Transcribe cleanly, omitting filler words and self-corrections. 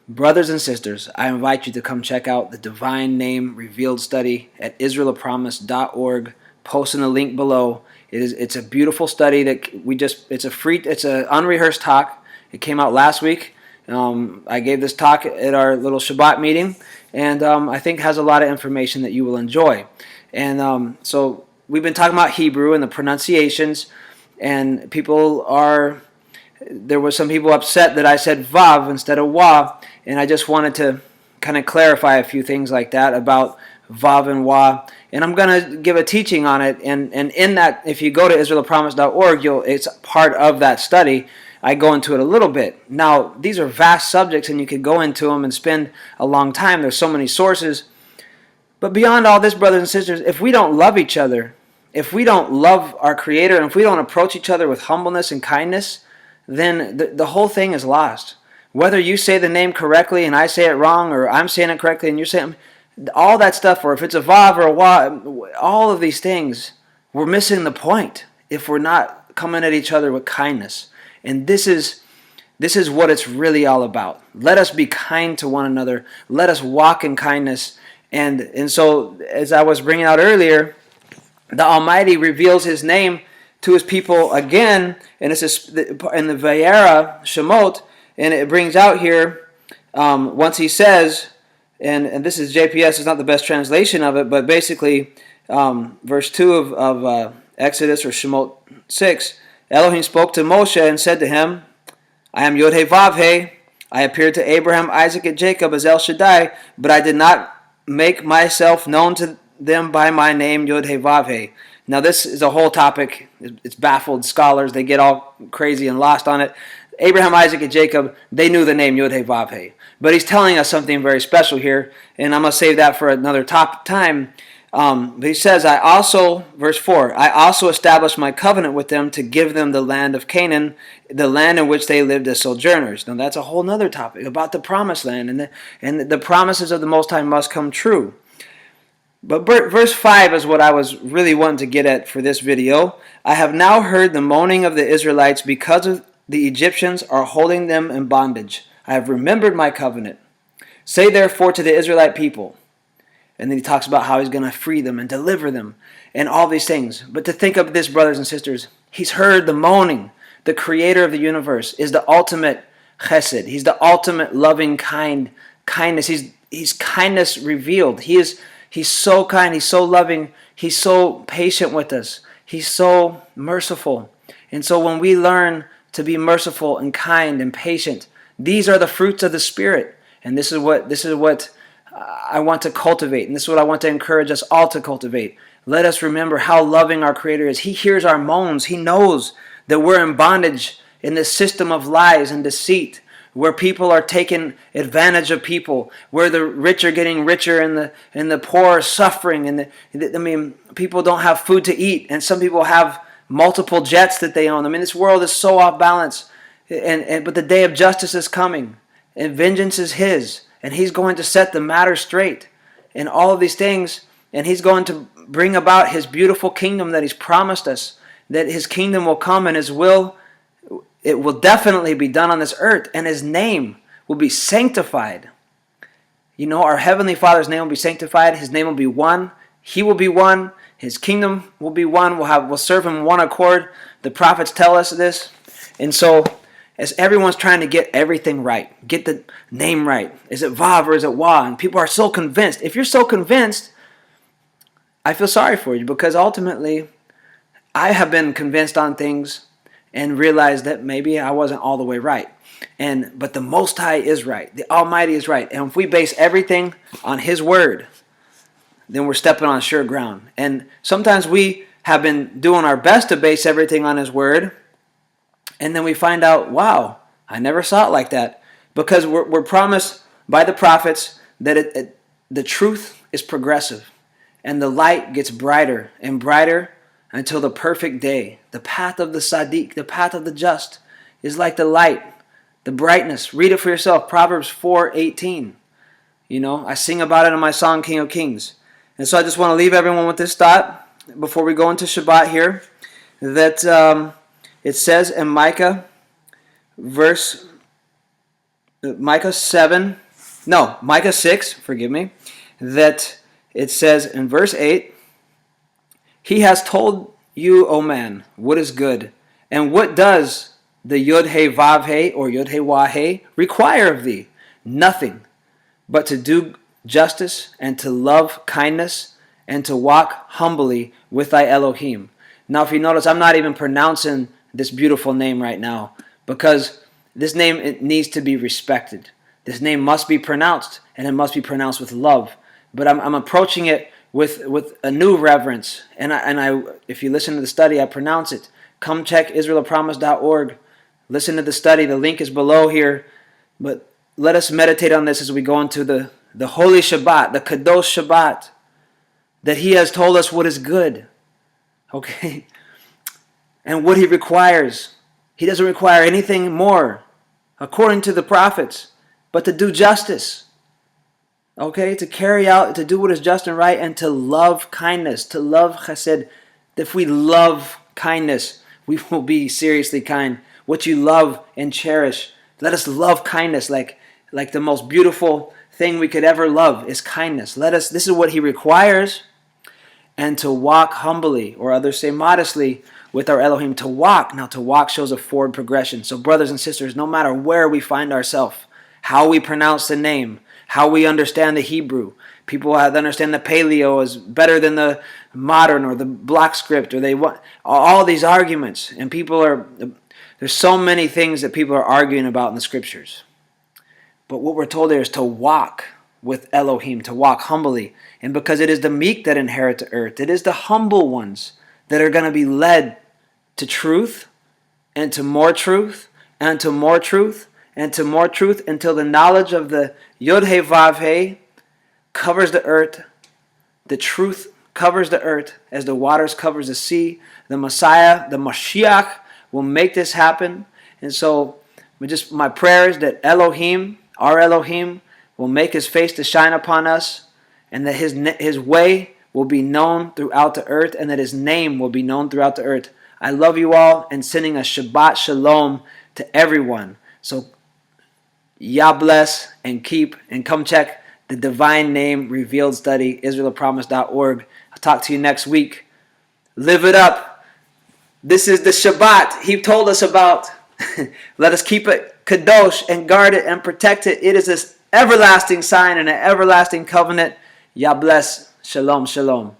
Brothers and sisters, I invite you to come check out the Divine Name Revealed study at israelofpromise.org. Posting the link below. It's a beautiful study that it's an unrehearsed talk. It came out last week. I gave this talk at our little Shabbat meeting, and I think has a lot of information that you will enjoy. And so we've been talking about Hebrew and the pronunciations, and there were some people upset that I said vav instead of wa, and I just wanted to kind of clarify a few things like that about vav and wa, and I'm going to give a teaching on it, and in that, if you go to israelofpromise.org, it's part of that study. I go into it a little bit. Now, these are vast subjects, and you could go into them and spend a long time. There's so many sources. But beyond all this, brothers and sisters, if we don't love each other, if we don't love our Creator, and if we don't approach each other with humbleness and kindness, then the whole thing is lost. Whether you say the name correctly and I say it wrong, or I'm saying it correctly and you're saying all that stuff, or if it's a vav or a wa, all of these things, we're missing the point if we're not coming at each other with kindness. And this is what it's really all about. Let us be kind to one another. Let us walk in kindness. And so, as I was bringing out earlier, the Almighty reveals His name to His people again, and it's in the Vayera Shemot, and it brings out here once He says, and this is JPS, is not the best translation of it, but basically verse 2 of Exodus or Shemot 6, Elohim spoke to Moshe and said to him, I am Yod-Heh-Vav-Heh, I appeared to Abraham, Isaac, and Jacob as El Shaddai, but I did not make myself known to them by my name Yod-Heh-Vav-Heh. Now this is a whole topic. It's baffled scholars. They get all crazy and lost on it. Abraham, Isaac, and Jacob, they knew the name Yod-Heh-Vav-Heh. But He's telling us something very special here, and I'm going to save that for another time. But He says, verse 4, I also established my covenant with them to give them the land of Canaan, the land in which they lived as sojourners. Now that's a whole other topic about the promised land, and the promises of the Most High must come true. But verse 5 is what I was really wanting to get at for this video. I have now heard the moaning of the Israelites because of the Egyptians are holding them in bondage. I have remembered my covenant. Say therefore to the Israelite people. And then He talks about how He's going to free them and deliver them and all these things. But to think of this, brothers and sisters, He's heard the moaning. The Creator of the universe is the ultimate chesed. He's the ultimate loving kindness. He's kindness revealed. He's so kind, He's so loving, He's so patient with us. He's so merciful. And so when we learn to be merciful and kind and patient, these are the fruits of the Spirit. And this is what I want to cultivate. And this is what I want to encourage us all to cultivate. Let us remember how loving our Creator is. He hears our moans. He knows that we're in bondage in this system of lies and deceit, where people are taking advantage of people, where the rich are getting richer and the poor are suffering, and people don't have food to eat, and some people have multiple jets that they own. This world is so off balance, but the day of justice is coming, and vengeance is His, and He's going to set the matter straight, and all of these things, and He's going to bring about His beautiful kingdom that He's promised us, that His kingdom will come and His will. It will definitely be done on this earth, and His name will be sanctified. Our Heavenly Father's name will be sanctified. His name will be one. He will be one. His kingdom will be one. We'll serve Him in one accord. The prophets tell us this. And so, as everyone's trying to get everything right, get the name right, is it Vav or is it Wa? And people are so convinced. If you're so convinced, I feel sorry for you, because ultimately, I have been convinced on things and realized that maybe I wasn't all the way right. But the Most High is right. The Almighty is right. And if we base everything on His Word, then we're stepping on sure ground. And sometimes we have been doing our best to base everything on His Word, and then we find out, wow, I never saw it like that. Because we're promised by the prophets that the truth is progressive, and the light gets brighter and brighter until the perfect day. The path of the Sadiq, the path of the just, is like the light, the brightness. Read it for yourself, Proverbs 4:18. I sing about it in my song, King of Kings. And so I just want to leave everyone with this thought before we go into Shabbat here, that it says in Micah, Micah 6, forgive me, that it says in verse 8, He has told you, O man, what is good, and what does the Yud He Vav He or Yud He Wah He require of thee? Nothing, but to do justice and to love kindness and to walk humbly with thy Elohim. Now, if you notice, I'm not even pronouncing this beautiful name right now because this name, it needs to be respected. This name must be pronounced, and it must be pronounced with love. But I'm approaching it with a new reverence. And I, if you listen to the study, I pronounce it. Come check IsraelOfPromise.org. Listen to the study. The link is below here. But let us meditate on this as we go into the Holy Shabbat, the Kadosh Shabbat, that He has told us what is good. Okay? And what He requires. He doesn't require anything more, according to the prophets, but to do justice. Okay? To carry out, to do what is just and right, and to love kindness, to love chesed. If we love kindness, we will be seriously kind. What you love and cherish. Let us love kindness like the most beautiful thing we could ever love is kindness. This is what He requires. And to walk humbly, or others say modestly, with our Elohim, to walk. Now, to walk shows a forward progression. So, brothers and sisters, no matter where we find ourselves, how we pronounce the name, how we understand the Hebrew, people have to understand the Paleo is better than the modern or the block script, or they want all these arguments. And there's so many things that people are arguing about in the scriptures. But what we're told there is to walk with Elohim, to walk humbly. And because it is the meek that inherit the earth, it is the humble ones that are going to be led to truth, and to more truth, and to more truth, and to more truth, until the knowledge of the Yod He Vav He covers the earth. The truth covers the earth as the waters covers the sea. The Messiah, the Mashiach, will make this happen. And so my prayer is that Elohim, our Elohim, will make His face to shine upon us, and that His way will be known throughout the earth, and that His name will be known throughout the earth. I love you all, and sending a Shabbat Shalom to everyone. So, Yah bless and keep, and come check the Divine Name Revealed Study, IsraelOfPromise.org. I'll talk to you next week. Live it up. This is the Shabbat He told us about. Let us keep it kadosh and guard it and protect it. It is this everlasting sign and an everlasting covenant. Yah bless. Shalom, shalom.